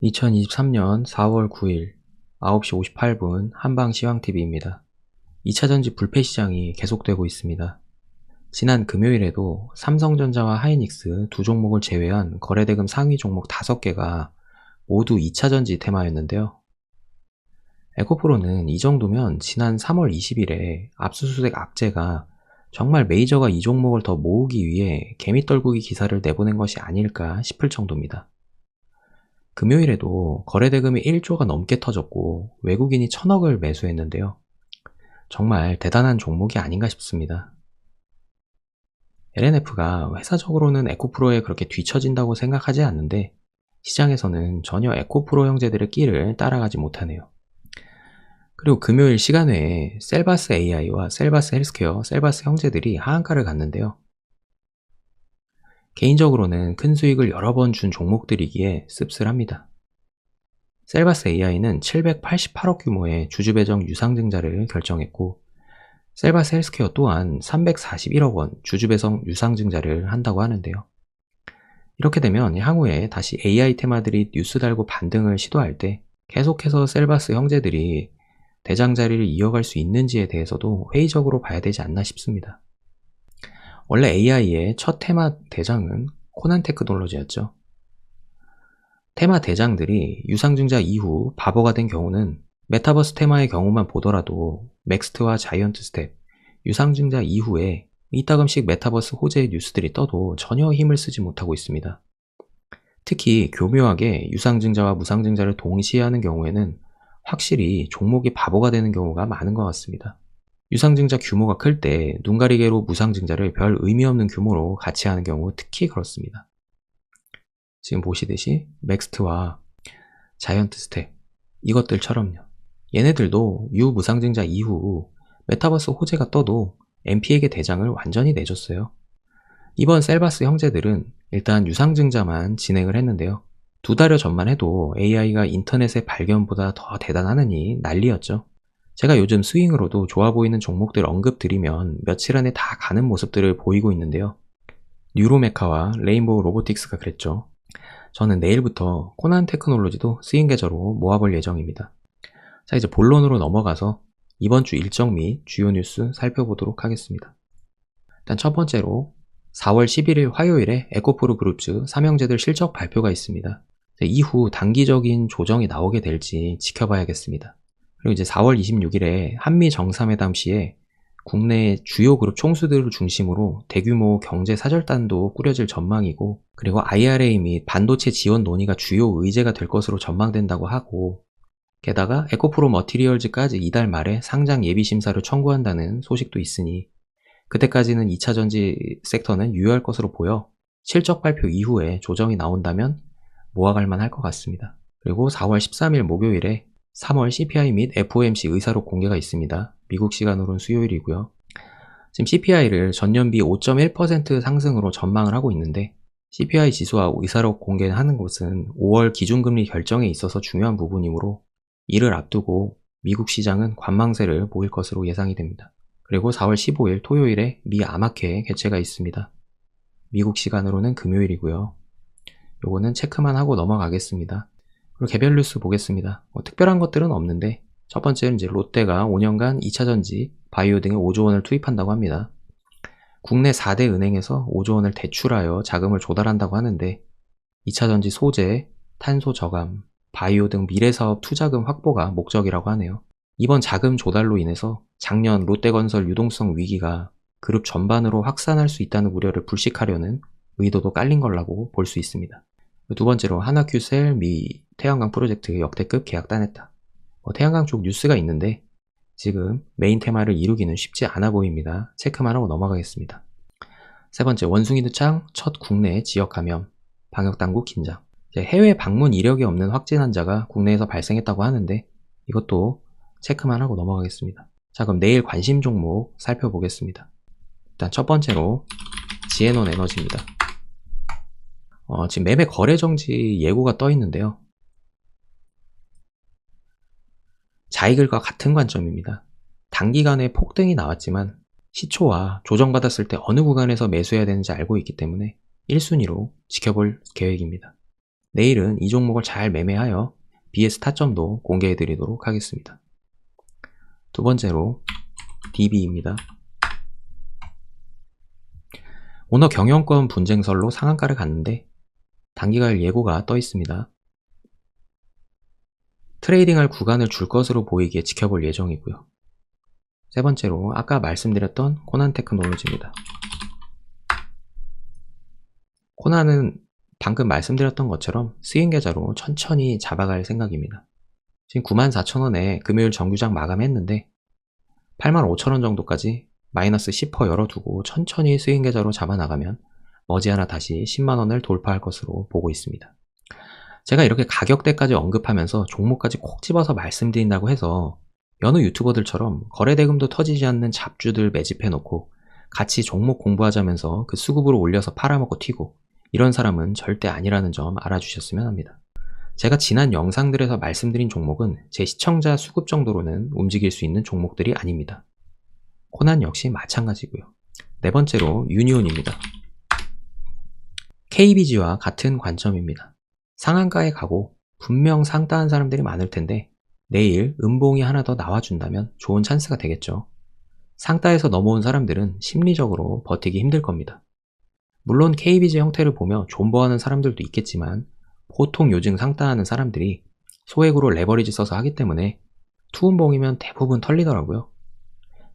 2023년 4월 9일 9시 58분 한방시황TV입니다. 2차전지 불패 시장이 계속되고 있습니다. 지난 금요일에도 삼성전자와 하이닉스 두 종목을 제외한 거래대금 상위 종목 5개가 모두 2차전지 테마였는데요. 에코프로는 이 정도면 지난 3월 20일에 압수수색 악재가 정말 메이저가 이 종목을 더 모으기 위해 개미떨구기 기사를 내보낸 것이 아닐까 싶을 정도입니다. 금요일에도 거래대금이 1조가 넘게 터졌고 외국인이 1000억을 매수했는데요. 정말 대단한 종목이 아닌가 싶습니다. LNF가 회사적으로는 에코프로에 그렇게 뒤처진다고 생각하지 않는데 시장에서는 전혀 에코프로 형제들의 끼를 따라가지 못하네요. 그리고 금요일 시간외에 셀바스 AI와 셀바스 헬스케어, 셀바스 형제들이 하한가를 갔는데요. 개인적으로는 큰 수익을 여러 번 준 종목들이기에 씁쓸합니다. 셀바스 AI는 788억 규모의 주주배정 유상증자를 결정했고 셀바스 헬스케어 또한 341억 원 주주배정 유상증자를 한다고 하는데요. 이렇게 되면 향후에 다시 AI 테마들이 뉴스 달고 반등을 시도할 때 계속해서 셀바스 형제들이 대장 자리를 이어갈 수 있는지에 대해서도 회의적으로 봐야 되지 않나 싶습니다. 원래 AI의 첫 테마 대장은 코난 테크놀로지였죠. 테마 대장들이 유상증자 이후 바보가 된 경우는 메타버스 테마의 경우만 보더라도 맥스트와 자이언트 스텝, 유상증자 이후에 이따금씩 메타버스 호재의 뉴스들이 떠도 전혀 힘을 쓰지 못하고 있습니다. 특히 교묘하게 유상증자와 무상증자를 동시에 하는 경우에는 확실히 종목이 바보가 되는 경우가 많은 것 같습니다. 유상증자 규모가 클 때 눈가리개로 무상증자를 별 의미 없는 규모로 같이 하는 경우 특히 그렇습니다. 지금 보시듯이 맥스트와 자이언트 스텝 이것들처럼요. 얘네들도 유무상증자 이후 메타버스 호재가 떠도 MP에게 대장을 완전히 내줬어요. 이번 셀바스 형제들은 일단 유상증자만 진행을 했는데요. 2달여 전만 해도 AI가 인터넷의 발견보다 더 대단하느니 난리였죠. 제가 요즘 스윙으로도 좋아 보이는 종목들 언급드리면 며칠 안에 다 가는 모습들을 보이고 있는데요. 뉴로메카와 레인보우 로보틱스가 그랬죠. 저는 내일부터 코난 테크놀로지도 스윙 계좌로 모아볼 예정입니다. 자, 이제 본론으로 넘어가서 이번 주 일정 및 주요 뉴스 살펴보도록 하겠습니다. 일단 첫 번째로 4월 11일 화요일에 에코프로 그룹즈 삼형제들 실적 발표가 있습니다. 이후 단기적인 조정이 나오게 될지 지켜봐야겠습니다. 그리고 이제 4월 26일에 한미 정상회담 시에 국내 주요 그룹 총수들을 중심으로 대규모 경제 사절단도 꾸려질 전망이고, 그리고 IRA 및 반도체 지원 논의가 주요 의제가 될 것으로 전망된다고 하고, 게다가 에코프로 머티리얼즈까지 이달 말에 상장 예비 심사를 청구한다는 소식도 있으니 그때까지는 2차전지 섹터는 유효할 것으로 보여 실적 발표 이후에 조정이 나온다면 모아갈 만할 것 같습니다. 그리고 4월 13일 목요일에 3월 CPI 및 FOMC 의사록 공개가 있습니다. 미국 시간으로는 수요일이고요. 지금 CPI를 전년비 5.1% 상승으로 전망을 하고 있는데 CPI 지수와 의사록 공개하는 것은 5월 기준금리 결정에 있어서 중요한 부분이므로 이를 앞두고 미국 시장은 관망세를 보일 것으로 예상이 됩니다. 그리고 4월 15일 토요일에 미 아마케 개최가 있습니다. 미국 시간으로는 금요일이고요. 요거는 체크만 하고 넘어가겠습니다. 그리고 개별 뉴스 보겠습니다. 특별한 것들은 없는데 첫 번째는 이제 롯데가 5년간 2차전지, 바이오 등에 5조 원을 투입한다고 합니다. 국내 4대 은행에서 5조 원을 대출하여 자금을 조달한다고 하는데 2차전지 소재, 탄소 저감, 바이오 등 미래사업 투자금 확보가 목적이라고 하네요. 이번 자금 조달로 인해서 작년 롯데건설 유동성 위기가 그룹 전반으로 확산할 수 있다는 우려를 불식하려는 의도도 깔린 거라고 볼 수 있습니다. 두 번째로 한화큐셀 미 태양광 프로젝트 역대급 계약 따냈다. 태양광 쪽 뉴스가 있는데 지금 메인 테마를 이루기는 쉽지 않아 보입니다. 체크만 하고 넘어가겠습니다. 세 번째, 원숭이 두창 첫 국내 지역 감염, 방역당국 긴장. 해외 방문 이력이 없는 확진 환자가 국내에서 발생했다고 하는데 이것도 체크만 하고 넘어가겠습니다. 자, 그럼 내일 관심 종목 살펴보겠습니다. 일단 첫 번째로 지에논 에너지입니다. 지금 매매 거래 정지 예고가 떠 있는데요. 자이글과 같은 관점입니다. 단기간에 폭등이 나왔지만 시초와 조정받았을 때 어느 구간에서 매수해야 되는지 알고 있기 때문에 1순위로 지켜볼 계획입니다. 내일은 이 종목을 잘 매매하여 BS 타점도 공개해 드리도록 하겠습니다. 두 번째로 DB입니다. 오너 경영권 분쟁설로 상한가를 갔는데 단기가율 예고가 떠 있습니다. 트레이딩할 구간을 줄 것으로 보이기에 지켜볼 예정이고요. 세 번째로 아까 말씀드렸던 코난테크놀로지입니다. 코난은 방금 말씀드렸던 것처럼 스윙 계좌로 천천히 잡아갈 생각입니다. 지금 94,000원에 금요일 정규장 마감했는데 85,000원 정도까지 마이너스 10% 열어두고 천천히 스윙 계좌로 잡아나가면 머지않아 다시 10만원을 돌파할 것으로 보고 있습니다. 제가 이렇게 가격대까지 언급하면서 종목까지 콕 집어서 말씀드린다고 해서 여느 유튜버들처럼 거래대금도 터지지 않는 잡주들 매집해놓고 같이 종목 공부하자면서 그 수급으로 올려서 팔아먹고 튀고 이런 사람은 절대 아니라는 점 알아주셨으면 합니다. 제가 지난 영상들에서 말씀드린 종목은 제 시청자 수급 정도로는 움직일 수 있는 종목들이 아닙니다. 코난 역시 마찬가지고요. 네 번째로 유니온입니다. KBG와 같은 관점입니다. 상한가에 가고 분명 상따한 사람들이 많을 텐데 내일 음봉이 하나 더 나와준다면 좋은 찬스가 되겠죠. 상따에서 넘어온 사람들은 심리적으로 버티기 힘들 겁니다. 물론 KBG 형태를 보며 존버하는 사람들도 있겠지만 보통 요즘 상따하는 사람들이 소액으로 레버리지 써서 하기 때문에 투음봉이면 대부분 털리더라고요.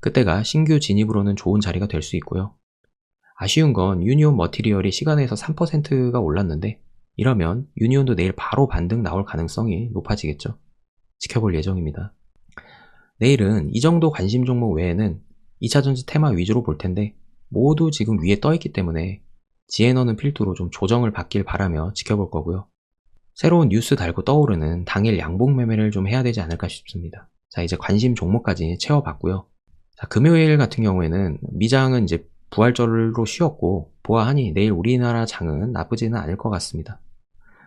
그때가 신규 진입으로는 좋은 자리가 될 수 있고요. 아쉬운 건 유니온 머티리얼이 시간에서 3%가 올랐는데 이러면 유니온도 내일 바로 반등 나올 가능성이 높아지겠죠. 지켜볼 예정입니다. 내일은 이 정도 관심 종목 외에는 2차전지 테마 위주로 볼 텐데 모두 지금 위에 떠있기 때문에 지에너는 필두로 좀 조정을 받길 바라며 지켜볼 거고요. 새로운 뉴스 달고 떠오르는 당일 양봉 매매를 좀 해야 되지 않을까 싶습니다. 자, 이제 관심 종목까지 채워봤고요. 자, 금요일 같은 경우에는 미장은 이제 부활절로 쉬었고 보아하니 내일 우리나라 장은 나쁘지는 않을 것 같습니다.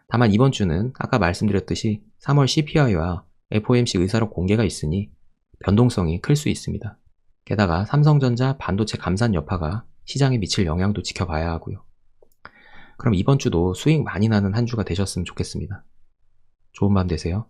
다만 이번 주는 아까 말씀드렸듯이 3월 CPI와 FOMC 의사록 공개가 있으니 변동성이 클 수 있습니다. 게다가 삼성전자 반도체 감산 여파가 시장에 미칠 영향도 지켜봐야 하고요. 그럼 이번 주도 수익 많이 나는 한 주가 되셨으면 좋겠습니다. 좋은 밤 되세요.